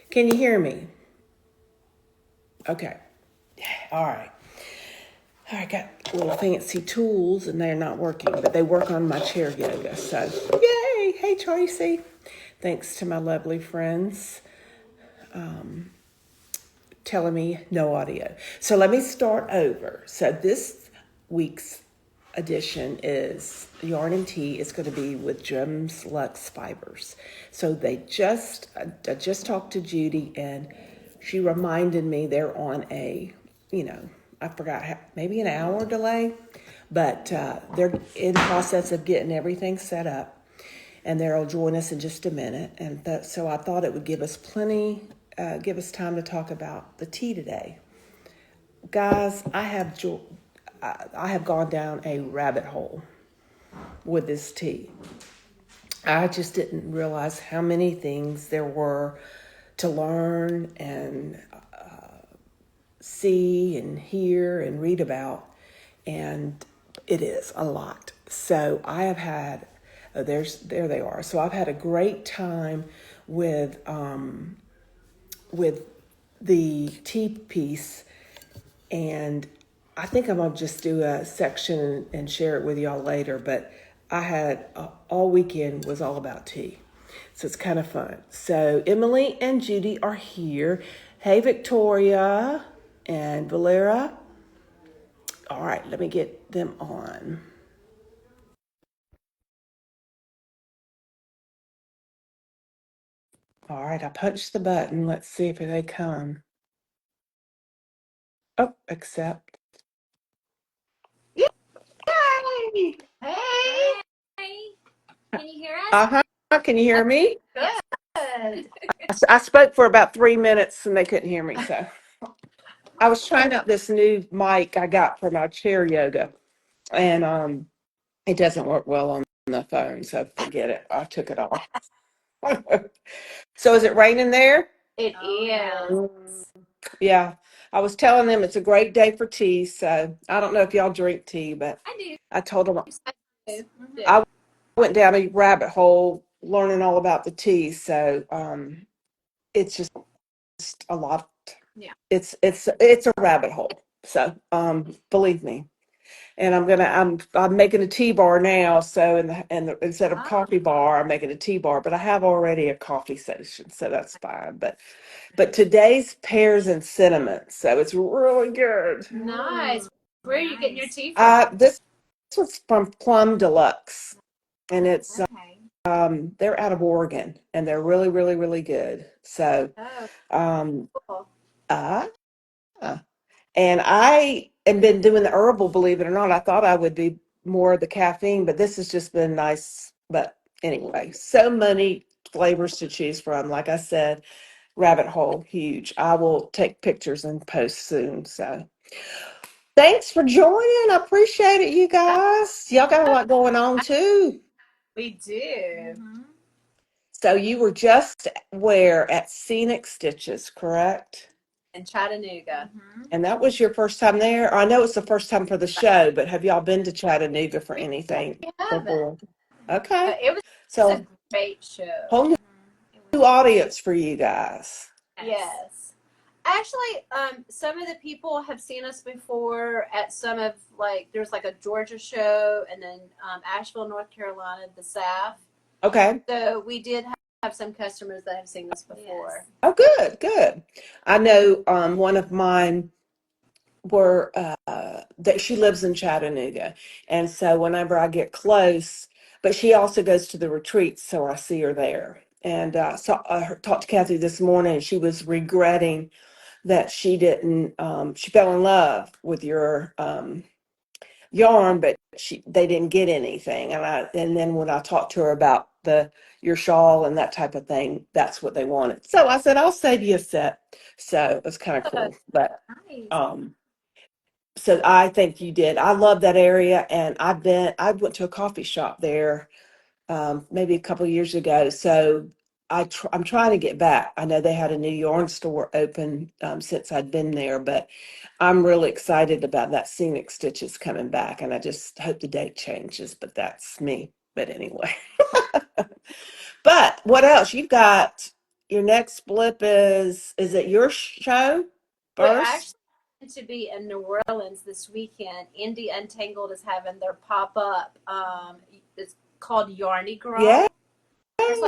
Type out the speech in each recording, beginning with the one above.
Can you hear me? Okay. All right. I got little fancy tools and they're not working, but they work on my chair yoga. So, yay! Hey, Tracy. Thanks to my lovely friends telling me no audio. So, let me start over. So, this week's edition is Yarn and Tea is going to be with Jems Lux Fibers. So, I just talked to Judy and she reminded me they're on you know, I forgot, maybe an hour delay, but they're in the process of getting everything set up. And they'll join us in just a minute. And so I thought it would give us time to talk about the tea today. Guys, I have gone down a rabbit hole with this tea. I just didn't realize how many things there were to learn and see and hear and read about, and it is a lot. So I have had there they are. So I've had a great time with with the tea piece, and I think I'm gonna just do a section and share it with y'all later. But I had all weekend was all about tea, so it's kind of fun. So Emily and Judy are here. Hey, Victoria and Valera. All right, let me get them on. All right, I punched the button. Let's see if they come. Oh, accept. Yay! Hey, can you hear us? Uh-huh. Can you hear me? Good. I spoke for about 3 minutes and they couldn't hear me. So I was trying out this new mic I got for my chair yoga, and it doesn't work well on the phone. So forget it. I took it off. So is it raining there? It is. Mm, yeah. I was telling them it's a great day for tea. So I don't know if y'all drink tea, but I do. I told them I do. I went down a rabbit hole learning all about the tea. So it's just a lot. Yeah. It's a rabbit hole. So believe me. And I'm making a tea bar now. So instead of coffee bar, I'm making a tea bar. But I have already a coffee station, so that's fine. But today's pears and cinnamon, so it's really good. Nice. Where are you getting your tea from? This was from Plum Deluxe, and it's Okay. they're out of Oregon, and they're really really really good. So Oh, um, cool. uh, and I have been doing the herbal, believe it or not. I thought I would be more of the caffeine, but this has just been nice. But anyway, so many flavors to choose from. Like I said, rabbit hole, huge. I will take pictures and post soon. So thanks for joining. I appreciate it, you guys. Y'all got a lot going on too. We do. So you were just where at Scenic Stitches, correct? In Chattanooga. And that was your first time there? I know it's the first time for the show, but have y'all been to Chattanooga for We anything haven't. before? Okay. It was a So great show. whole new audience for you guys. Yes. Actually, some of the people have seen us before at some of there's like a Georgia show and then Asheville, North Carolina, the SAF. Okay. So we did have some customers that have seen us before. Oh, good, good. I know one of mine were that she lives in Chattanooga, and so whenever I get close, but she also goes to the retreats, so I see her there. And so I talked to Kathy this morning, and she was regretting that she didn't. She fell in love with your yarn, but they didn't get anything. And then when I talked to her about the your shawl and that type of thing, that's what they wanted. So I said, I'll save you a set. So it was kind of cool. But Nice. um so I think you did. I love that area, and I went to a coffee shop there maybe a couple of years ago. So I'm trying to get back. I know they had a new yarn store open since I'd been there, but I'm really excited about that Scenic Stitches coming back, and I just hope the date changes. But that's me. But anyway, but what else? You've got. your next blip is it your show We're first? actually going to be in New Orleans this weekend. Indie Untangled is having their pop up. It's called Yarny Yeah. Gras. There's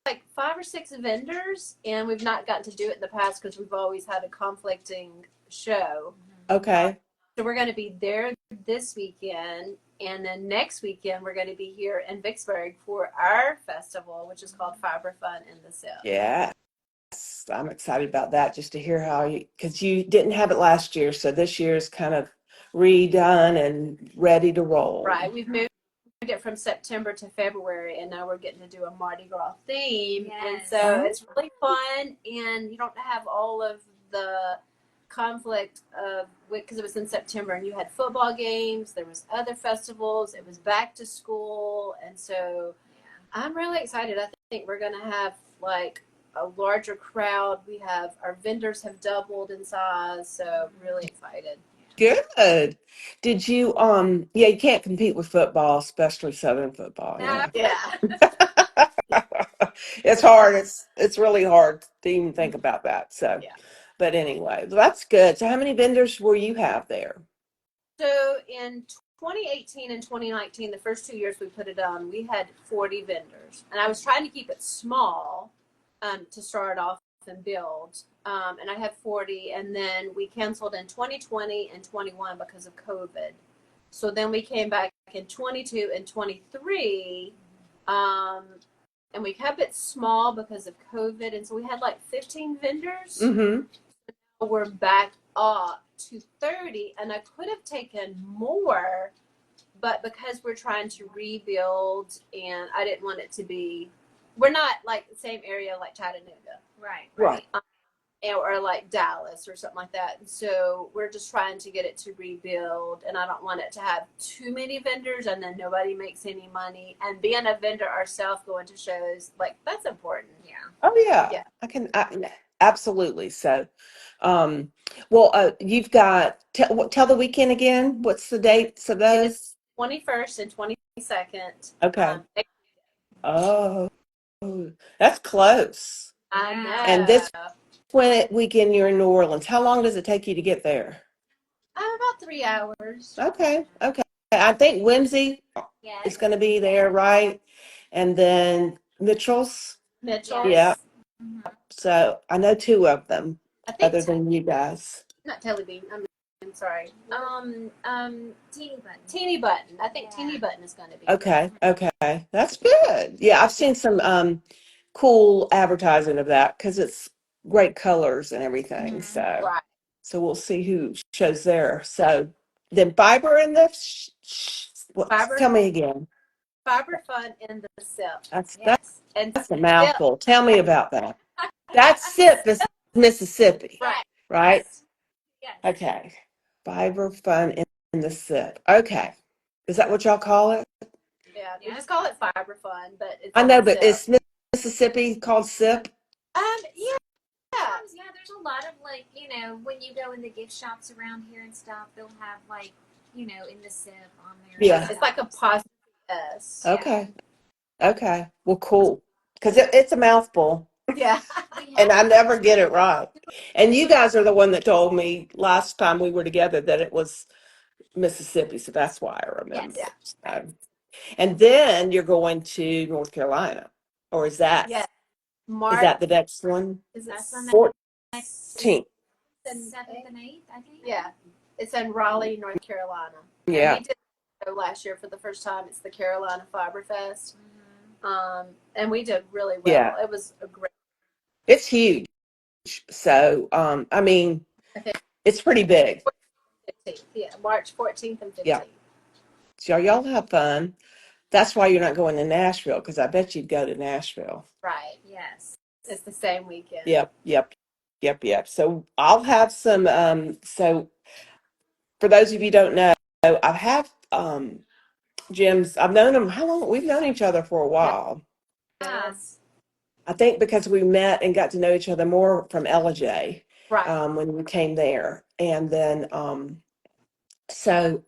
like 5 or 6 vendors, and we've not gotten to do it in the past because we've always had a conflicting show. Okay. So we're going to be there this weekend, and then next weekend we're going to be here in Vicksburg for our festival, which is called Fiber Fun in the Sip. Yes, I'm excited about that just to hear how because you didn't have it last year, so this year is kind of redone and ready to roll. Right. We've moved it from September to February, and now we're getting to do a Mardi Gras theme. Yes. And so it's really fun, and you don't have all of the conflict of because it was in September and you had football games, there was other festivals, it was back to school, and so I'm really excited. I think we're gonna have like a larger crowd. We have our vendors have doubled in size, so really excited. Good. Did you yeah, you can't compete with football, especially Southern football. No. Yeah. It's hard. It's really hard to even think about that. So Yeah. but anyway, that's good. So how many vendors will you have there? So in 2018 and 2019, the first 2 years we put it on, we had 40 vendors. And I was trying to keep it small to start off and build. And I had 40. And then we canceled in 2020 and 21 because of COVID. So then we came back in 22 and 23. And we kept it small because of COVID. And so we had like 15 vendors. Mm-hmm. We're back up to 30, and I could have taken more, but because we're trying to rebuild and I didn't want it to be, we're not like the same area like Chattanooga. Right. Or like Dallas or something like that. And so we're just trying to get it to rebuild, and I don't want it to have too many vendors and then nobody makes any money. And being a vendor ourselves, going to shows, like that's important. Yeah. Oh yeah. Yeah. Absolutely. So well you've got tell the weekend again. What's the dates of those? 21st and 22nd. Okay. Oh, that's close. I know. And this weekend you're in New Orleans. How long does it take you to get there? About 3 hours. Okay. I think Whimsy Yes. is going to be there, right? And then Mitchell's. Mitchell. Yeah. Mhm. So I know 2 of them, I think other than you guys. not Telly Bean. I'm sorry. Teeny button. Teeny Button. I think Yeah. Teeny Button is going to be. Okay. That's good. Yeah, I've seen some cool advertising of that because it's great colors and everything. Mhm. So Right. we'll see who shows there. So then Fiber in the Fiber. tell me again. Fiber Fun in the Sip. That's Yes. And a mouthful. Tell me about that. That's Sip is Mississippi, right? Yes. Okay. Fiber Fun in the Sip. Okay. Is that what y'all call it? Yeah, we Yeah. just call it Fiber Fun, but it's I know, in the but Sip. is Mississippi called Sip? Yeah. Yeah, there's a lot of like, when you go in the gift shops around here and stuff, they'll have like, in the sip on there. Yeah. It's like a positive S. Okay. Well, cool. Because it's a mouthful, Yeah. and I never get it right. And you guys are the one that told me last time we were together that it was Mississippi, so that's why I remember. Yes. So, and then you're going to North Carolina, or is that Yeah. is that the next one? Is it That's on the 14th. 7th and 8th, I think. Yeah. It's in Raleigh, North Carolina. Yeah. And we did it last year for the first time. It's the Carolina Fiber Fest. And we did really well. Yeah. It was a great. It's huge. So, I mean, Okay. it's pretty big. 15th. Yeah, March 14th and 15th. Yeah. So y'all have fun. That's why you're not going to Nashville, because I bet you'd go to Nashville. Right. Yes. It's the same weekend. Yep. So I'll have some, so for those of you who don't know, I have Jems. I've known him, how long? We've known each other for a while. Yes. I think because we met and got to know each other more from Ella J. Right. When we came there. And then, so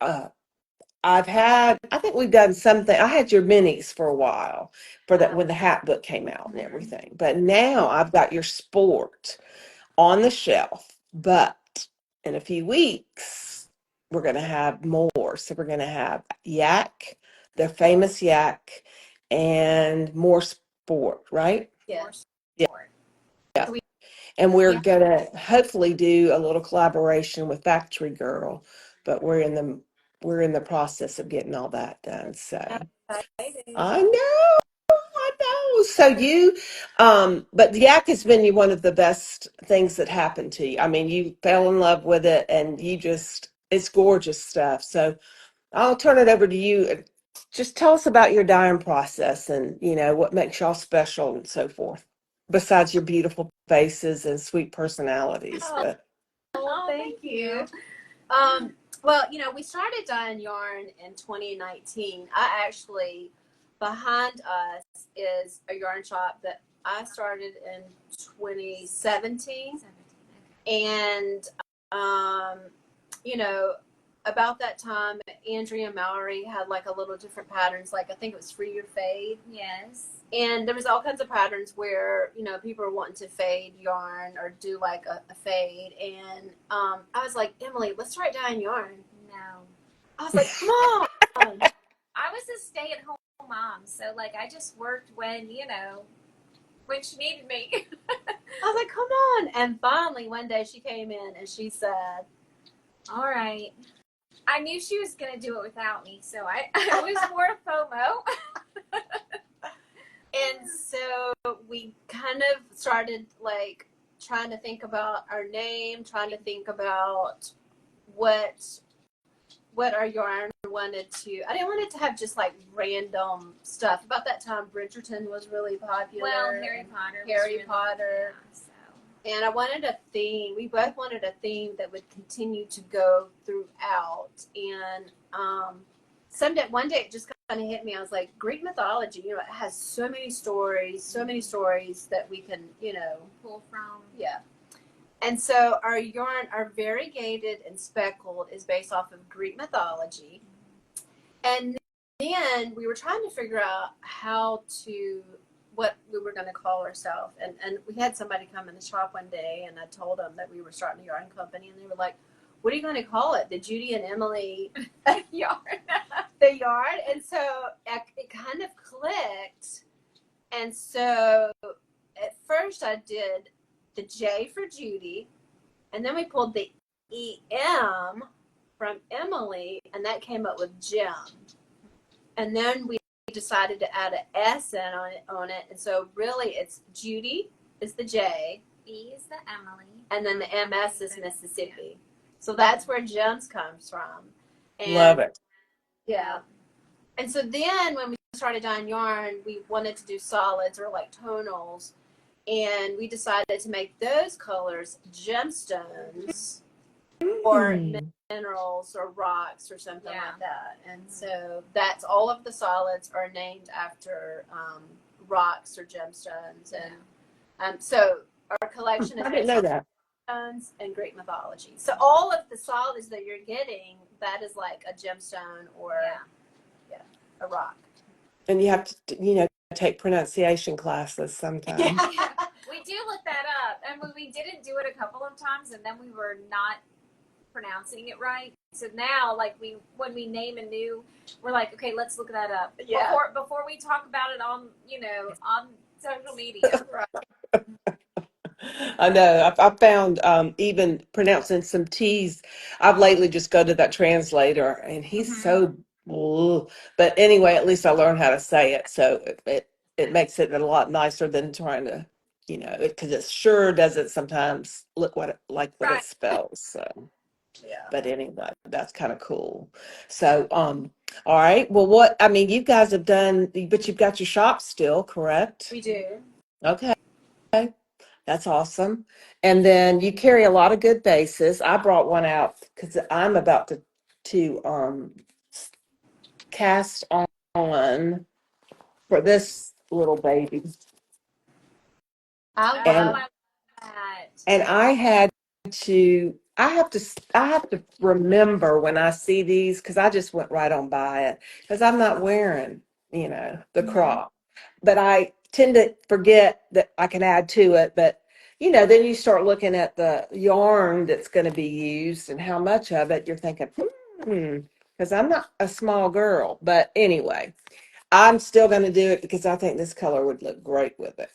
I think we've done something. I had your minis for a while for that Oh, when the hat book came out and Mhm. everything. But now I've got your sport on the shelf. But in a few weeks, we're going to have more. So we're going to have yak, the famous yak, and more sport, right? More yes. Yeah. sport. Yeah. So we, And we're yeah. going to hopefully do a little collaboration with Factory Girl, but we're in the process of getting all that done. So Exciting. I know. I know. So but the yak has been one of the best things that happened to you. I mean, you fell in love with it and it's gorgeous stuff. So I'll turn it over to you. Just tell us about your dyeing process and, what makes y'all special and so forth, besides your beautiful faces and sweet personalities. Oh, But Oh, thank thank you. you. Well, we started dyeing yarn in 2019. I actually, behind us is a yarn shop that I started in 2017. 17. Okay. And, um, you know, about that time, Andrea Mallory had like a little different patterns. Like I think it was Free Your Fade. Yes. And there was all kinds of patterns where, people were wanting to fade yarn or do like a fade. And I was like, Emily, let's try dyeing yarn. No. I was like, come on. I was a stay-at-home mom, so like I just worked when when she needed me. I was like, come on. And finally, one day she came in and she said, All right. I knew she was gonna do it without me, so I was more FOMO. and so we kind of started like trying to think about our name, trying to think about what our yarn wanted to. I didn't want it to have just like random stuff. About that time, Bridgerton was really popular. Well, Harry Potter. Harry Potter. Yeah, so. And I wanted a theme. We both wanted a theme that would continue to go throughout. And one day it just kind of hit me. I was like, Greek mythology, it has so many stories that we can, Pull from. yeah. And so our yarn, our variegated and speckled, is based off of Greek mythology. And then we were trying to figure out what we were going to call ourselves. And we had somebody come in the shop one day, and I told them that we were starting a yarn company, and they were like, what are you going to call it? The Judy and Emily Yarn. the yarn. And so it kind of clicked. And so at first I did the J for Judy, and then we pulled the EM from Emily, and that came up with Jim. And then we decided to add an S on it, and so really it's Judy is the J, B is the Emily, and then the MS is Mississippi. So that's where Jems comes from. And love it. yeah. And so then when we started dyeing yarn, we wanted to do solids or like tonals. And we decided to make those colors gemstones or minerals or rocks or something like that. And so that's all of the solids are named after rocks or gemstones. And so our collection is I didn't know that. gemstones and Greek mythology. So all of the solids that you're getting, that is like a gemstone or a rock. And you have to, take pronunciation classes sometime. Yeah, we do look that up, and we didn't do it a couple of times, and then we were not pronouncing it right. So now, like when we name a new, we're like, okay, let's look that up. Yeah. Before we talk about it on on social media. Right. I know. I found even pronouncing some T's. I've lately just go to that translator, and he's so. Ugh. But anyway, at least I learned how to say it, so it makes it a lot nicer than trying to, because it sure doesn't sometimes look like what Right. it spells. So, Yeah. but anyway, that's kind of cool. So, all right. Well, you guys have done, but you've got your shop still, correct? We do. Okay. That's awesome. And then you carry a lot of good bases. I brought one out because I'm about to cast on for this little baby. I And love that. and I had to I have to remember when I see these because I just went right on by it because I'm not wearing, the crop. But I tend to forget that I can add to it. But then you start looking at the yarn that's going to be used and how much of it you're thinking, because I'm not a small girl. But anyway, I'm still going to do it because I think this color would look great with it.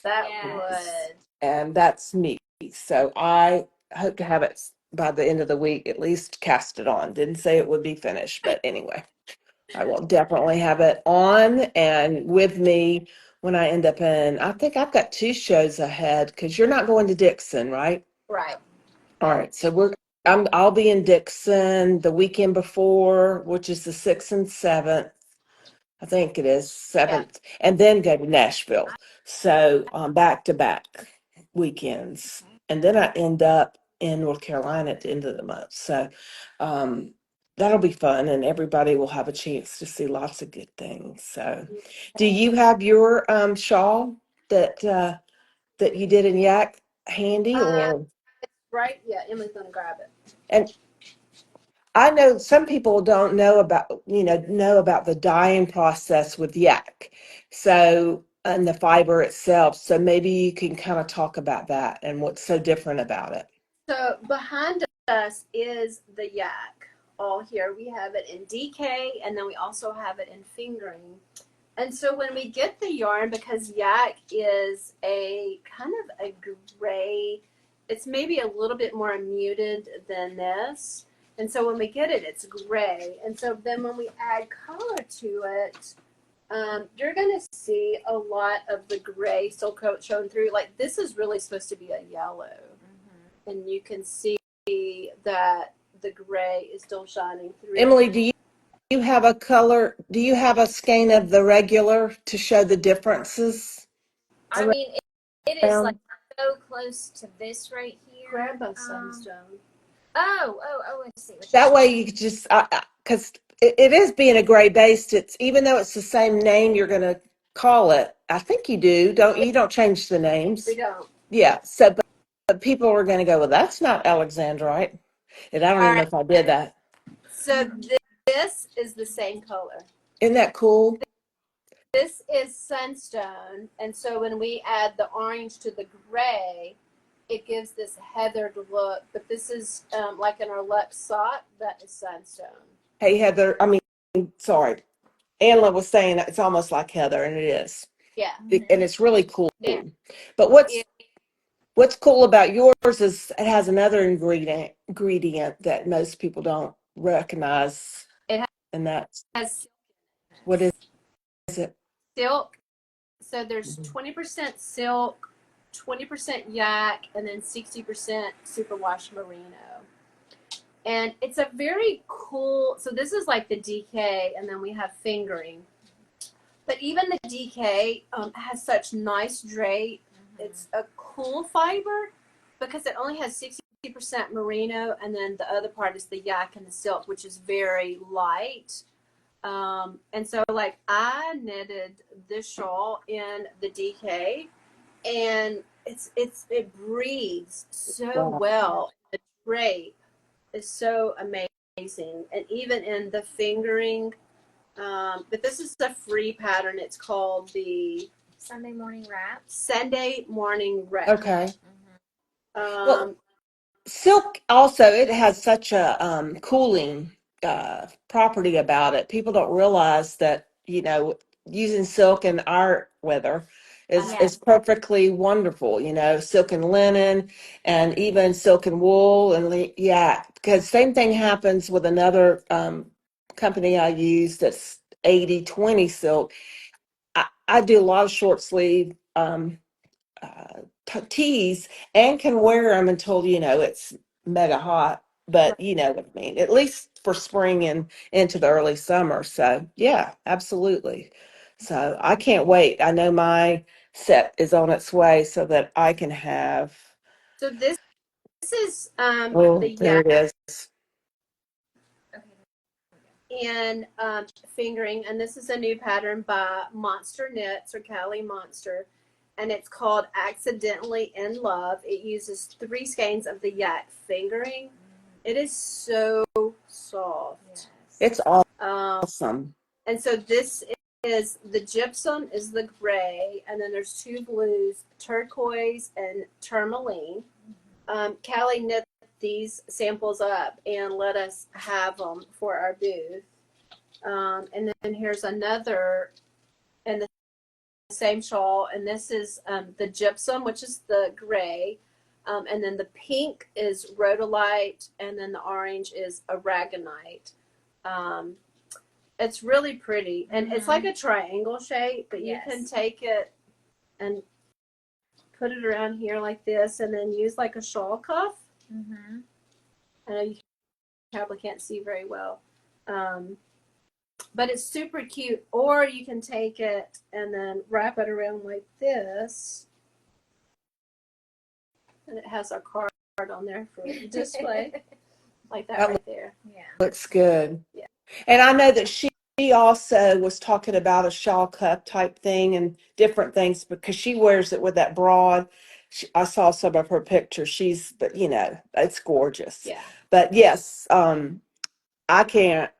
That Yes. would. And that's me. So I hope to have it by the end of the week, at least cast it on. Didn't say it would be finished, but anyway, I will definitely have it on and with me when I end up in. I think I've got 2 shows ahead because you're not going to Dixon, right? Right. All right, so I'll be in Dixon the weekend before, which is the 6th and 7th. I think it is Yeah. 7th, and then go to Nashville. So back to back weekends, and then I end up in North Carolina at the end of the month. So um, that'll be fun, and everybody will have a chance to see lots of good things. So, do you have your shawl that you did in yak handy, Uh, or right. Yeah. Emily's gonna grab it. and I know some people don't know about the dyeing process with yak. So, and the fiber itself. So maybe you can kind of talk about that and what's so different about it. So behind us is the yak. All here we have it in DK, and then we also have it in fingering. And so when we get the yarn, because yak is a kind of a gray, it's maybe a little bit more muted than this. And so when we get it, it's gray. And so then when we add color to it, you're going to see a lot of the gray still coat shown through. Like this is really supposed to be a yellow. And you can see that the gray is still shining through. Emily, do you have a color? Do you have a skein of the regular to show the differences I mean, it is like around? so close to this right here. Grab a sunstone. I see what you're That saying. way you could just, because it is being a gray based. It's even though it's the same name, you're going to call it. I think you do, don't you? Don't change the names. We don't. Yeah. So, but people are going to go, well, that's not Alexandrite. And I don't All even know right. if I did that. So this is the same color. Isn't that cool? This is sunstone, and so when we add the orange to the gray, it gives this heathered look. But this is like in our Lux sock, that is sunstone. Hey, Heather. I mean, sorry. Anla was saying it's almost like Heather, and it is. Yeah. And it's really cool. Yeah. But what's cool about yours is it has another ingredient that most people don't recognize, It and that's has what is it? silk. So there's 20% silk, 20% yak, and then 60% superwash merino. And it's a very cool, so this is like the DK, and then we have fingering. But even the DK has such nice drape. It's a cool fiber because it only has 60% merino, and then the other part is the yak and the silk, which is very light. And so, like, I knitted this shawl in the DK, and it breathes so Wow. well. The drape is so amazing, and even in the fingering. But this is a free pattern. It's called the Sunday morning wraps. Sunday morning wrap. Okay. Well, Um, silk also it has such a cooling property about it. People don't realize that using silk in our weather is Yeah. is perfectly wonderful. Silk and linen, and even silk and wool, and yeah, because same thing happens with another company I use that's 80/20 silk. I do a lot of short sleeve. Tees and can wear them until it's mega hot, but you know what I mean, at least for spring and into the early summer. So yeah, absolutely. So I can't wait. I know my set is on its way so that I can have. so this is the Oh, there yak it is. and fingering, and this is a new pattern by Monster Knits or Cali Monster. and it's called Accidentally in Love. It uses 3 skeins of the yak fingering. It is so soft. Yes. It's Um, awesome. and so this is the gypsum is the gray, and then there's 2 blues, turquoise and tourmaline. Callie knit these samples up and let us have them for our booth. And then here's another in the same shawl, and this is the gypsum, which is the gray, and then the pink is rhodolite, and then the orange is aragonite. It's really pretty, and it's like a triangle shape, but you can take it and put it around here like this, and then use like a shawl cuff. I know you probably can't see very well, but it's super cute. Or you can take it and then wrap it around like this, and it has our card on there for display, like that right there. Yeah. Looks good. Yeah. And I know that she also was talking about a shawl cup type thing and different things because she wears it with that broad. I saw some of her pictures. But it's gorgeous. Yeah. But yes, I can't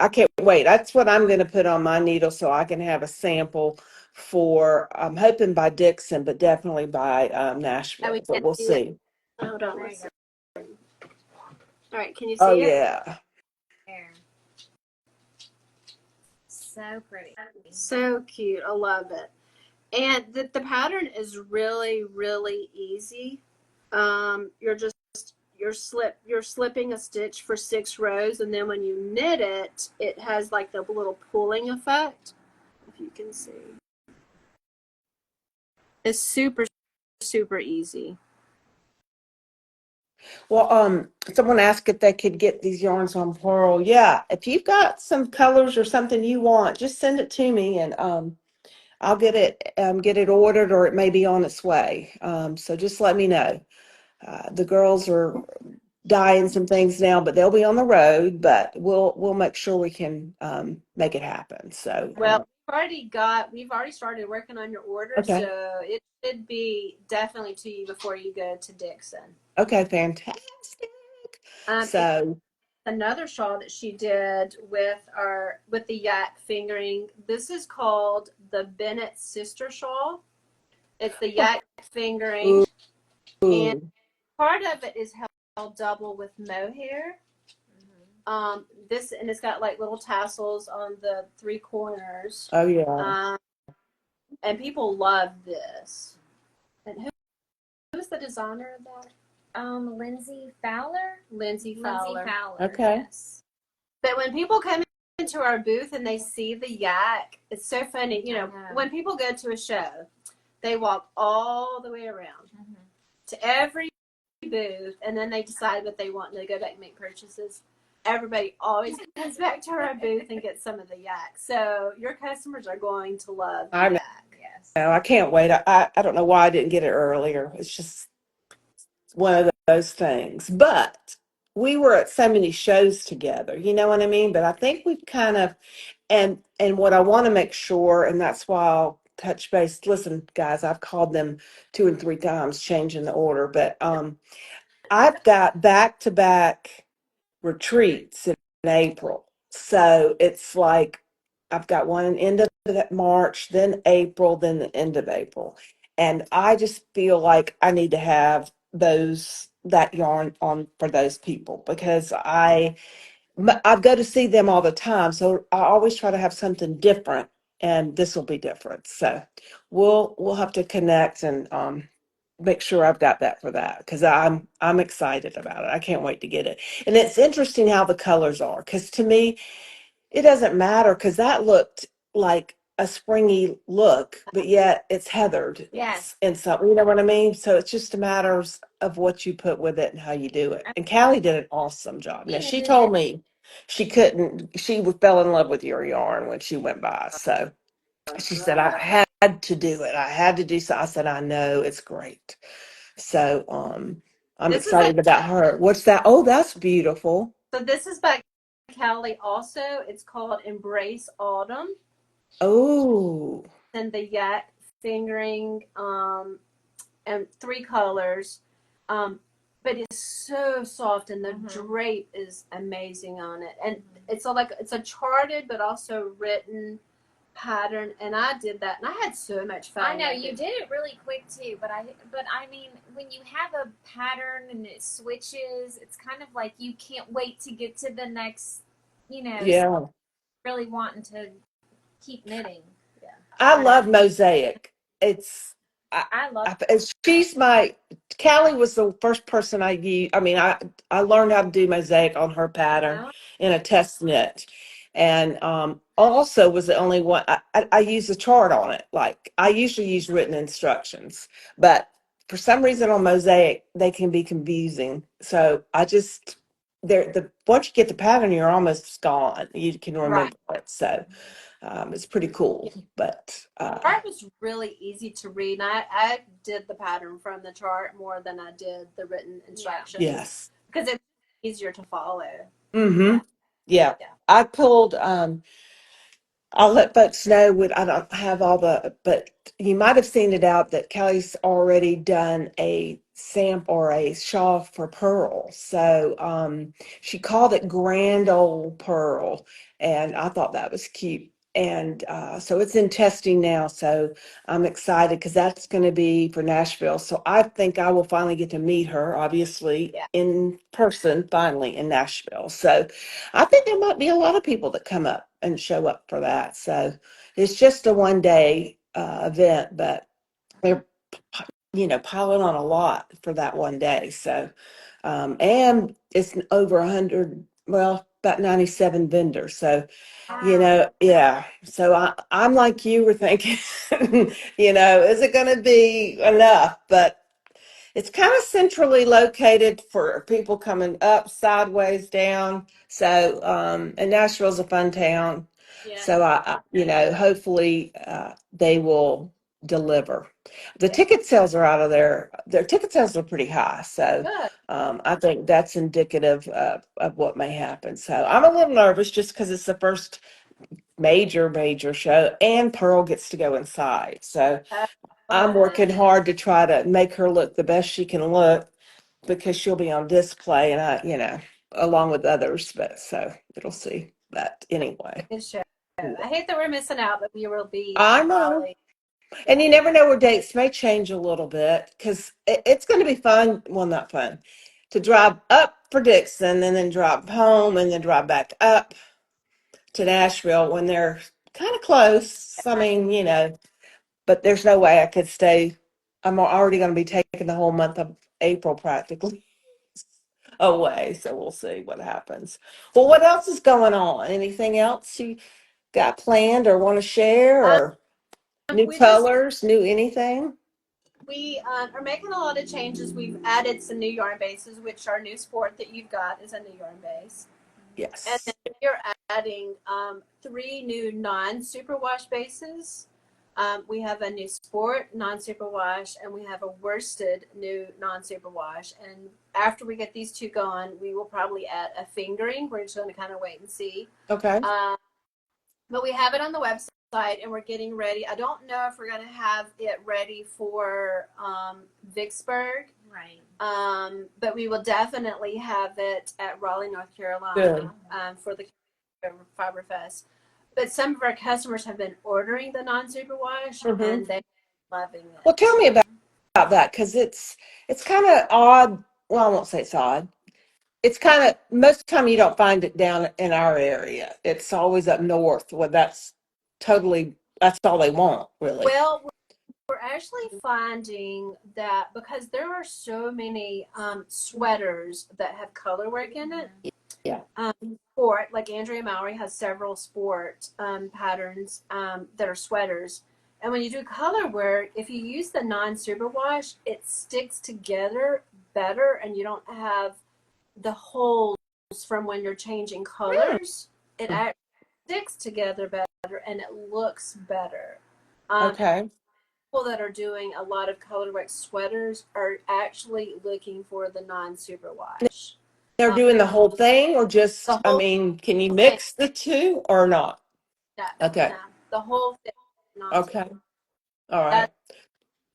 wait. That's what I'm going to put on my needle so I can have a sample for, I'm hoping by Dixon, but definitely by Nashville, but we'll see. Hold on. There you go. All right, can you see Oh, it? yeah. There. So pretty. So cute. I love it. And the pattern is really, really easy. You're slipping a stitch for 6 rows, and then when you knit it, it has like the little pulling effect. If you can see, it's super, super easy. Well, someone asked if they could get these yarns on Pearl. Yeah, if you've got some colors or something you want, just send it to me, and I'll get it ordered, or it may be on its way. So just let me know. The girls are dyeing some things now, but they'll be on the road. But we'll make sure we can make it happen. So Well, we've already started working on your order, okay. so it should be definitely to you before you go to Dixon. Okay, fantastic. So Another shawl that she did with the yak fingering. This is called the Bennett Sister Shawl. It's the yak fingering, and part of it is held double with mohair. And it's got like little tassels on the 3 corners. oh yeah. And people love this. And who's the designer of that? Lindsay Fowler. Lindsay Fowler. Okay. Yes. But when people come into our booth and they see the yak, it's so funny. When people go to a show, they walk all the way around to every booth, and then they decide what they want, and they go back and make purchases. Everybody always comes back to our booth and gets some of the yak. So your customers are going to love the yak. Yes. No, I can't wait. I don't know why I didn't get it earlier. It's just one of those things. But we were at so many shows together, you know what I mean? But I think we've kind of and what I want to make sure, and that's why I'll touch base. Listen, guys, I've called them 2 and 3 times changing the order, but I've got back-to-back retreats in April. So it's like I've got one in end of that March, then April, then the end of April. And I just feel like I need to have that yarn on for those people because I go to see them all the time. So I always try to have something different, and this will be different. So we'll have to connect and make sure I've got that for that because I'm excited about it. I can't wait to get it. And it's interesting how the colors are because to me it doesn't matter because that looked like a springy look, but yet it's heathered. Yes. And so, you know what I mean? So it's just a matter of what you put with it and how you do it. And Callie did an awesome job. Now, she told me she fell in love with your yarn when she went by. So she said, I had to do it. I had to do so. I said, I know, it's great. So I'm excited about her. What's that? Oh, that's beautiful. So this is by Callie also. It's called Embrace Autumn. Oh. And the yak fingering and 3 colors. But it's so soft, and the drape is amazing on it. And it's it's a charted but also written pattern, and I did that, and I had so much fun. I know you did it really quick too, but I mean, when you have a pattern and it switches, it's kind of like you can't wait to get to the next, Yeah. really wanting to keep knitting. Yeah. I love mosaic. It's I love she's Callie was the first person I used. I mean, I learned how to do mosaic on her pattern Oh, in a test knit, and also was the only one I used a chart on it. Like I usually use written instructions, but for some reason on mosaic they can be confusing. So I just once you get the pattern, you're almost gone. You can right. remember it. So. It's pretty cool, but Chart was really easy to read. And I did the pattern from the chart more than I did the written instructions. yes. Because it's easier to follow. Mm-hmm. Yeah. Yeah. I pulled I'll let folks know I don't have all but you might have seen it out that Kelly's already done a sample or a shawl for Pearl. So she called it Grand Old Pearl, and I thought that was cute. And so it's in testing now. So I'm excited because that's going to be for Nashville. So I think I will finally get to meet her, obviously, Yeah. in person, finally in Nashville. So I think there might be a lot of people that come up and show up for that. So it's just a 1 day event, but they're piling on a lot for that 1 day. So and it's over 100, well, about 97 vendors. So yeah. So I'm like you were thinking, is it going to be enough? But it's kind of centrally located for people coming up, sideways, down. So, and Nashville's a fun town. Yeah. So hopefully they will deliver. The Yeah. ticket sales are out of there. Their ticket sales are pretty high. So Good. I think that's indicative of what may happen. So I'm a little nervous just because it's the first major show, and Pearl gets to go inside. So I'm working hard to try to make her look the best she can look because she'll be on display, and along with others, but so it'll see. But anyway, Good show. I hate that we're missing out, but we will be. I know. And you never know where dates may change a little bit because it's going to be fun. Well, not fun to drive up for Dixon and then drive home and then drive back up to Nashville when they're kind of close. I mean, but there's no way I could stay. I'm already going to be taking the whole month of April practically away. So we'll see what happens. Well, what else is going on? Anything else you got planned or want to share, or new We colors, new anything? We are making a lot of changes. We've added some new yarn bases, which our new sport that you've got is a new yarn base. And Yes. then we're adding 3 new non-superwash bases. We have a new sport non-superwash, and we have a worsted new non-superwash. And after we get these 2 going, we will probably add a fingering. We're just going to kind of wait and see. Okay. But we have it on the website, and we're getting ready. I don't know if we're going to have it ready for Vicksburg. right. But we will definitely have it at Raleigh, North Carolina, Good. for the Fiber Fest. But some of our customers have been ordering the non-superwash, Mhm. and they're loving it. Well, tell me about that because it's kind of odd. Well, I won't say it's odd. It's kind of most of the time you don't find it down in our area. It's always up north. Well, that's all they want, really. Well, we're actually finding that because there are so many sweaters that have color work in it. Yeah. Sport, like Andrea Mowry has several sport patterns that are sweaters. And when you do color work, if you use the non-superwash, it sticks together better, and you don't have the holes from when you're changing colors. It actually sticks together better, and it looks better. Okay. People that are doing a lot of colorwork sweaters are actually looking for the non-superwash. They're doing the whole thing, or just, The I whole mean, can you thing. mix the two or not? No, Okay. no, the whole thing. Okay. All right.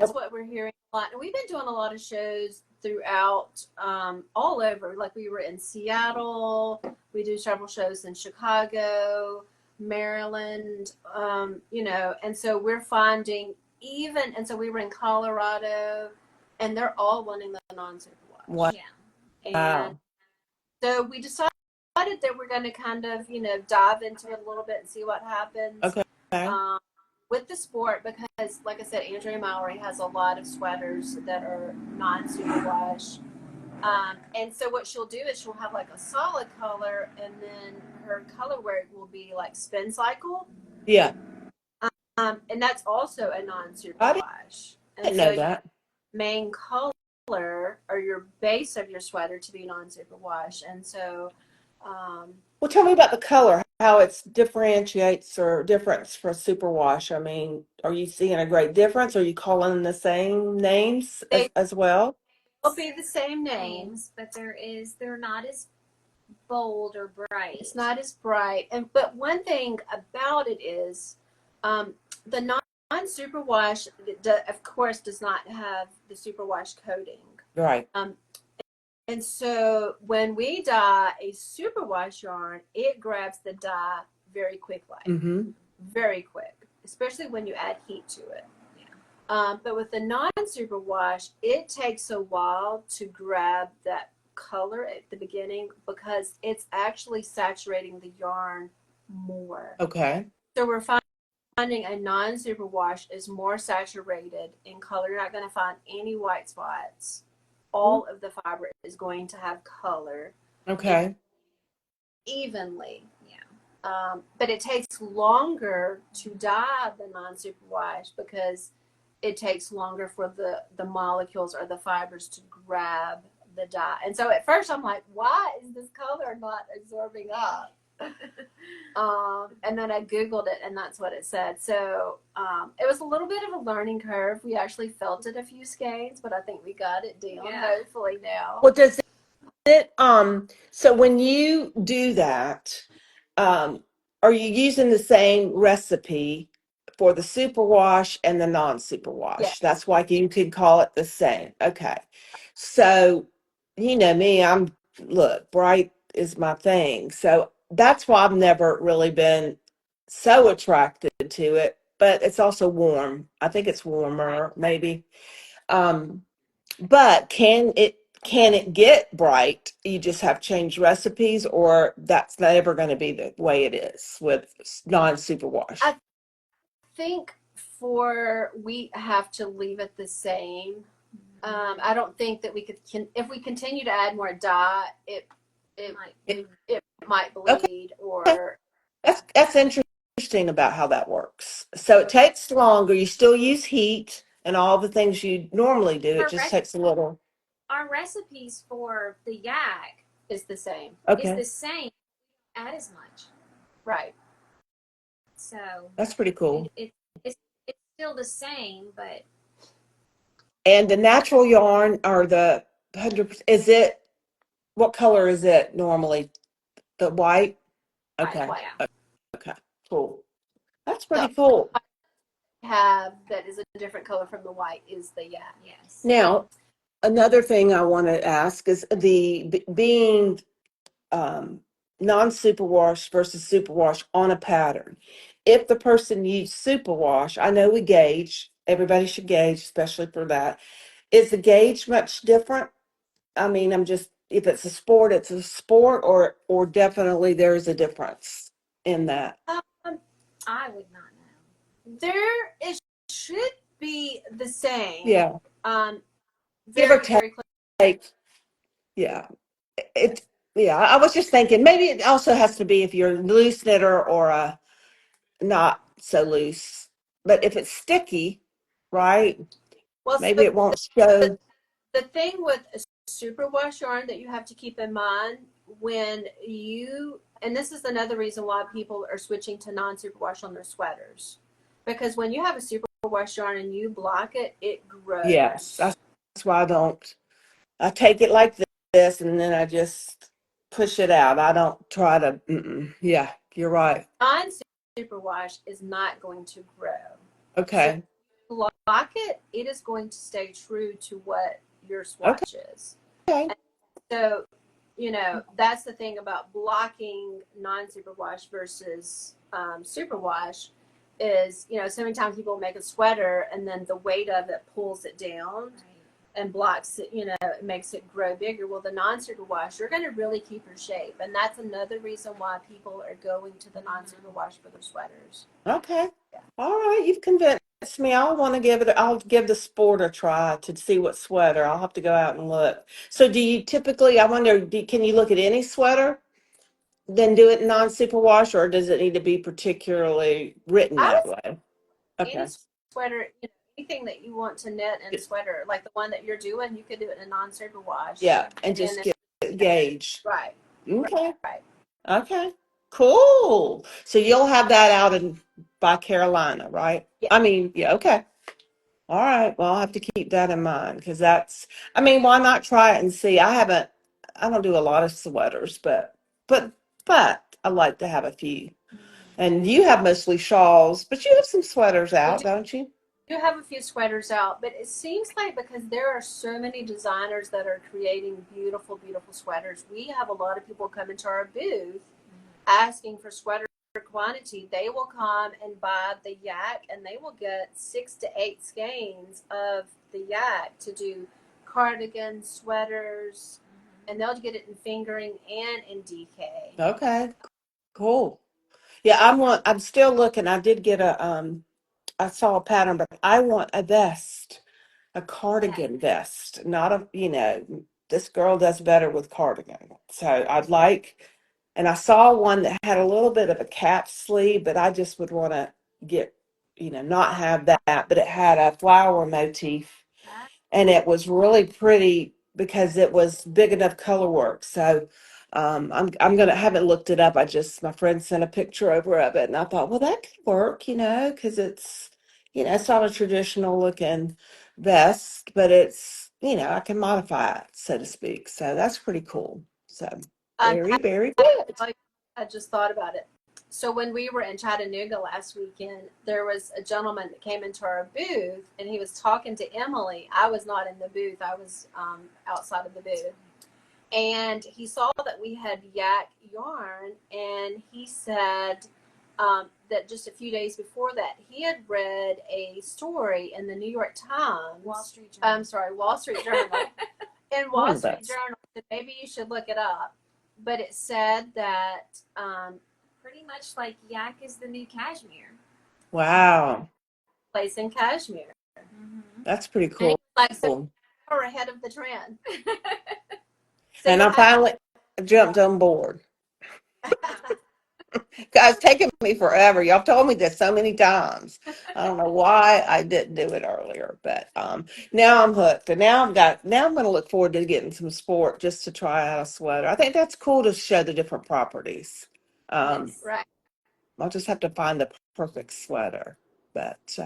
That's what we're hearing a lot. And we've been doing a lot of shows throughout, all over. Like we were in Seattle. We do several shows in Chicago, Maryland, and so we're finding and so we were in Colorado, and they're all wanting the non-superwash. Wow. Yeah. And so we decided that we're going to kind of, dive into it a little bit and see what happens. Okay. With the sport, because like I said, Andrea Mowry has a lot of sweaters that are non-superwash. And so what she'll do is she'll have like a solid color, and then her colorway will be like spin cycle. Yeah. And that's also a non-superwash. I didn't know that. Main color or your base of your sweater to be non-superwash. And so well, tell me about the color, how it differentiates or difference for superwash. I mean, are you seeing a great difference? Are you calling the same names as well? They'll be the same names, but they're not as bold or bright. It's not as bright. But one thing about it is the non-superwash, of course, does not have the superwash coating. Right. And so when we dye a superwash yarn, it grabs the dye very quickly. Mm-hmm. Very quick, especially when you add heat to it. Yeah. But with the non-superwash, it takes a while to grab that color at the beginning because it's actually saturating the yarn more. Okay. So we're finding a non-superwash is more saturated in color. You're not going to find any white spots. All of the fiber is going to have color. Okay. Evenly. Yeah. But it takes longer to dye the non-superwash because it takes longer for the molecules or the fibers to grab the dye. And so at first I'm like, why is this color not absorbing up? And then I Googled it, and that's what it said. So it was a little bit of a learning curve. We actually felted a few skeins, but I think we got it down, hopefully now. Well, does it, so when you do that, are you using the same recipe for the superwash and the non-superwash? Yes. That's why you could call it the same. Okay. So, you know me, look, bright is my thing. So that's why I've never really been so attracted to it, but it's also warm. I think it's warmer, maybe. But can it get bright? You just have changed recipes, or that's never going to be the way it is with non-superwash? I think we have to leave it the same. I don't think that we if we continue to add more dye, it might bleed. Okay. Or that's interesting about how that works. So it takes longer. You still use heat and all the things you normally do. It just takes a little. Our recipes for the yak is the same. Okay. Is the same. Add as much. Right. So that's pretty cool. It's still the same, but. And the natural yarn or the 100%, what color is it normally? The white? Okay. White. Okay. Cool. That's pretty cool. Have that is a different color from the white is the yak. Yes. Now, another thing I want to ask is being non-superwash versus superwash on a pattern. If the person used superwash, I know we gauge. Everybody should gauge, especially for that. Is the gauge much different? I mean, if it's a sport, it's a sport, or definitely there's a difference in that. I would not know. It should be the same. Yeah. Give or take. Yeah. I was just thinking maybe it also has to be if you're a loose knitter or a not so loose. But if it's sticky, right? Well, maybe it won't show. The thing with a superwash yarn that you have to keep in mind and this is another reason why people are switching to non-superwash on their sweaters, because when you have a superwash yarn and you block it, it grows. Yes, that's why I take it like this and then I just push it out. I don't try to. Yeah, you're right. Non-superwash is not going to grow. Okay. So block it, it is going to stay true to what your Okay. swatch is. And so, that's the thing about blocking non-superwash versus superwash is, so many times people make a sweater and then the weight of it pulls it down and blocks it, it makes it grow bigger. Well, the non-superwash, you're going to really keep your shape. And that's another reason why people are going to the non-superwash for their sweaters. Okay. Yeah. All right. You've convinced me. I'll give the sport a try to see what sweater. I'll have to go out and look. So do you typically, I wonder, can you look at any sweater, then do it non-superwash, or does it need to be particularly written I that would way? say any Okay. sweater, anything that you want to knit in a sweater, like the one that you're doing, you could do it in a non-superwash. Yeah. And And just then, gauge. right, Okay. right. Okay. Cool. So you'll have that out by Carolina, right? Yeah. I mean, yeah, okay. All right. Well, I'll have to keep that in mind because why not try it and see? I don't do a lot of sweaters, but, but I like to have a few. And you have mostly shawls, but you have some sweaters We out, don't you? do have a few sweaters out, but it seems like because there are so many designers that are creating beautiful, beautiful sweaters, we have a lot of people come into our booth asking for sweater quantity. They will come and buy the yak and they will get 6 to 8 skeins of the yak to do cardigans, sweaters, and they'll get it in fingering and in DK. Okay. Cool. Yeah, I'm still looking. I saw a pattern, but I want a vest. A cardigan vest, not this girl does better with cardigan. So and I saw one that had a little bit of a cap sleeve, but I just would want to get, not have that, but it had a flower motif and it was really pretty because it was big enough color work. So I haven't looked it up. My friend sent a picture over of it and I thought, well, that could work, because it's not a traditional looking vest, but I can modify it, so to speak. So that's pretty cool. So very, very good. I just thought about it. So when we were in Chattanooga last weekend, there was a gentleman that came into our booth and he was talking to Emily. I was not in the booth. I was outside of the booth. And he saw that we had yak yarn and he said that just a few days before that, he had read a story in the New York Times. Wall Street Journal. I'm sorry, Wall Street Journal. In Wall Street Journal, maybe you should look it up. But it said that pretty much like yak is the new cashmere. Wow. Place in cashmere. That's pretty cool. So we're ahead of the trend. And I finally jumped on board. Guys, it's taken me forever. Y'all told me this so many times. I don't know why I didn't do it earlier, but now I'm hooked. And now I'm going to look forward to getting some sport just to try out a sweater. I think that's cool to show the different properties. Yes, right. I'll just have to find the perfect sweater. But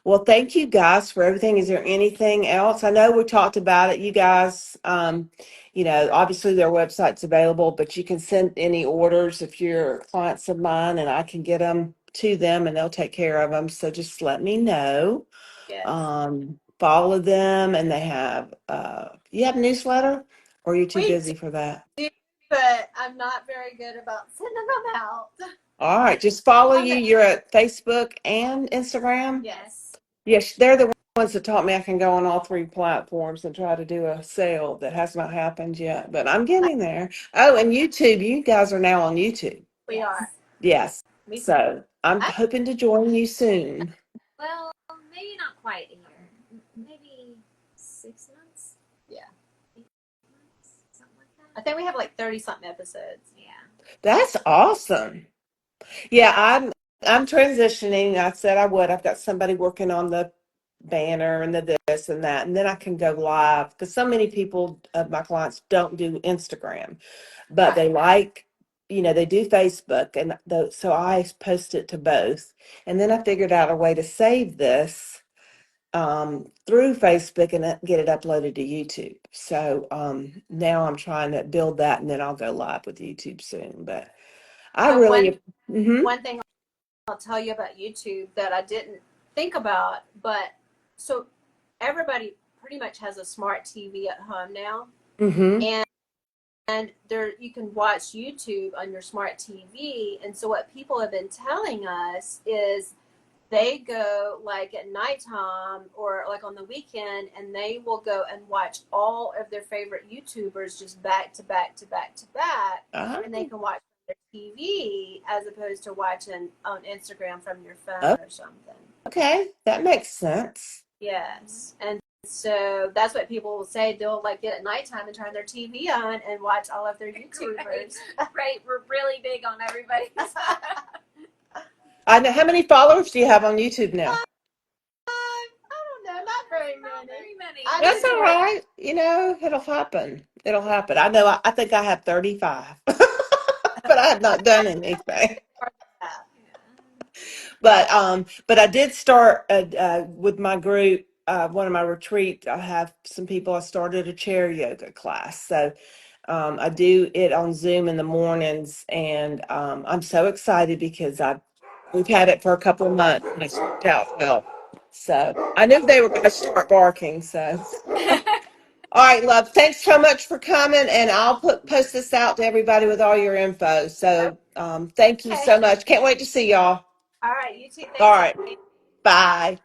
well, thank you guys for everything. Is there anything else? I know we talked about it. You guys, obviously their website's available, but you can send any orders if you're clients of mine, and I can get them to them, and they'll take care of them. So just let me know. Yes. Follow them, and they have. You have a newsletter, or are you too busy for that? But I'm not very good about sending them out. All right, just follow you. You're at Facebook and Instagram? Yes. Yes, they're the ones that taught me I can go on all 3 platforms and try to do a sale that has not happened yet, but I'm getting there. Oh, and YouTube. You guys are now on YouTube. We are. Yes. So I'm hoping to join you soon. Well, maybe not quite a year. Maybe 6 months. Yeah. 8 months, something like that. I think we have like 30-something episodes. Yeah. That's awesome. Yeah, I'm transitioning. I said I would. I've got somebody working on the banner and the this and that, and then I can go live because so many people of my clients don't do Instagram, but they they do Facebook, and so I post it to both, and then I figured out a way to save this through Facebook and get it uploaded to YouTube. So now I'm trying to build that, and then I'll go live with YouTube soon. But I really one thing I'll tell you about YouTube that I didn't think about. But so everybody pretty much has a smart TV at home now, Mm-hmm. and there you can watch YouTube on your smart TV. And so what people have been telling us is they go like at nighttime or like on the weekend, and they will go and watch all of their favorite YouTubers just back to back to back to back, and they can watch their TV as opposed to watching on Instagram from your phone or something. Okay, that makes sense. Yes, and so that's what people will say. They'll like get at nighttime and turn their TV on and watch all of their YouTubers. Right, we're really big on everybody's. I know. How many followers do you have on YouTube now? I don't know, not very many. Not very many. That's all right. You know, it'll happen. It'll happen. I know. I think I have 35, but I have not done anything. But I did start with my group. One of my retreats, I have some people. I started a chair yoga class, so I do it on Zoom in the mornings, and I'm so excited because we've had it for a couple of months, and it's worked out well. So I knew they were going to start barking. So. All right, love. Thanks so much for coming, and I'll post this out to everybody with all your info. So thank you so much. Can't wait to see y'all. All right, you too. Thanks. All right. Bye.